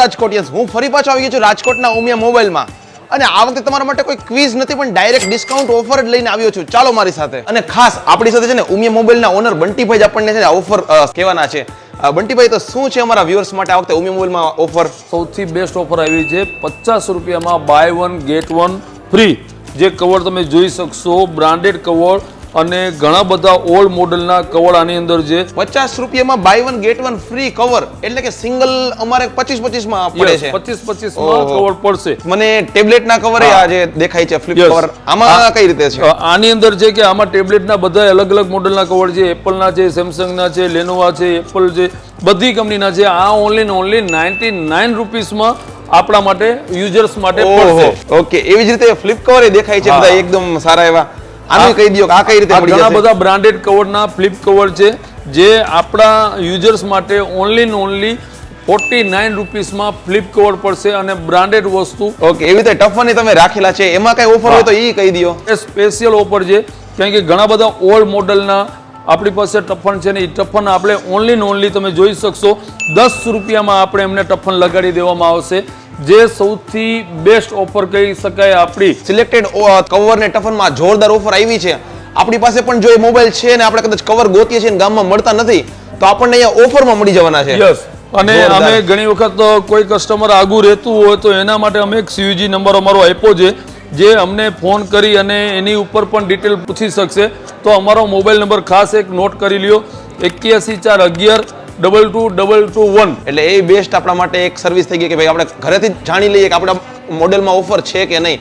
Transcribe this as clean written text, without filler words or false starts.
રાજકોટિયન્સ, હું ફરી પાછો આવી ગયો છું રાજકોટના ઉમિયા મોબાઈલમાં અને આ વખતે તમારા માટે કોઈ ક્વિઝ નથી પણ ડાયરેક્ટ ડિસ્કાઉન્ટ ઓફર જ લઈને આવ્યો છું. ચાલો મારી સાથે. અને ખાસ આપણી સાથે છે ને ઉમિયા મોબાઈલના ઓનર બંટીભાઈ જ આપણને છે ને ઓફર કહેવાના છે. બંટીભાઈ, તો શું છે અમારા વ્યુઅર્સ માટે આ વખતે ઉમિયા મોબાઈલમાં ઓફર? સૌથી બેસ્ટ ઓફર આવી છે. 50 રૂપિયામાં બાય 1 ગેટ 1 ફ્રી. જે કવર તમે જોઈ શકશો, બ્રાન્ડેડ કવર અને ઘણા બધા ઓલ્ડ મોડલના કવર આની અંદર છે. 50 રૂપિયામાં બાય 1 ગેટ 1 ફ્રી કવર, એટલે કે સિંગલ અમારે 25 માં પડે છે. 25 માં કવર પડશે. મને ટેબ્લેટના કવર આ જે દેખાય છે ફ્લિપ કવર, આમાં કઈ રીતે છે? આની અંદર છે કે આમાં ટેબ્લેટના બધા અલગ અલગ મોડલના કવર છે. એપલના છે, સેમસંગના છે, લેનોવા છે, એપલ છે, બધી કંપનીના છે. આ ઓનલી 99 રૂપીસમાં આપણા માટે યુઝર્સ માટે પડશે. ઓકે, એવી જ રીતે ફ્લિપ કવર એ દેખાય છે બધા એકદમ સારા એવા. આનું કહી દો આ કઈ રીતે મળી જશે? ઘણા બધા બ્રાન્ડેડ કવરના ફ્લિપ કવર છે જે આપણા યુઝર્સ માટે ઓનલી 49 રૂપીસમાં ફ્લિપ કવર પડશે અને બ્રાન્ડેડ વસ્તુ. ઓકે, એવી રીતે ટફન તમે રાખેલા છે, એમાં કઈ ઓફર હોય તો એ કહી દો. એ સ્પેશિયલ ઓફર છે કારણ કે ઘણા બધા ઓલ્ડ મોડલના આપણી પાસે ટફન છે ને એ ટફન આપણે ઓનલી તમે જોઈ શકશો 10 રૂપિયામાં આપણે એમને ટફન લગાડી દેવામાં આવશે. જે સૌથી બેસ્ટ ઓફર કહી શકાય આપણી. સિલેક્ટેડ કવર ને ટફનમાં જોરદાર ઓફર આવી છે. આપણી પાસે પણ જો એ મોબાઈલ છે ને આપણે કદાચ કવર ગોતીએ છીએ ને ગામમાં મળતા નથી તો આપણને અહીંયા ઓફરમાં મળી જવાના છે. યસ, અને અમે ઘણી વખત કોઈ કસ્ટમર આગું રહેતું હોય તો એના માટે અમે એક CUG નંબર અમારો આપ્યો છે જે અમને ફોન કરી અને એની ઉપર પણ ડિટેલ પૂછી શકશે. તો અમારો મોબાઈલ નંબર ખાસ એક નોટ કરી લ્યો, 81 411 222221. એટલે એ બેસ્ટ આપણા માટે એક સર્વિસ થઈ ગઈ કે ભાઈ આપણે ઘરેથી જ જાણી લઈએ કે આપણા મોડેલમાં ઓફર છે કે નહીં.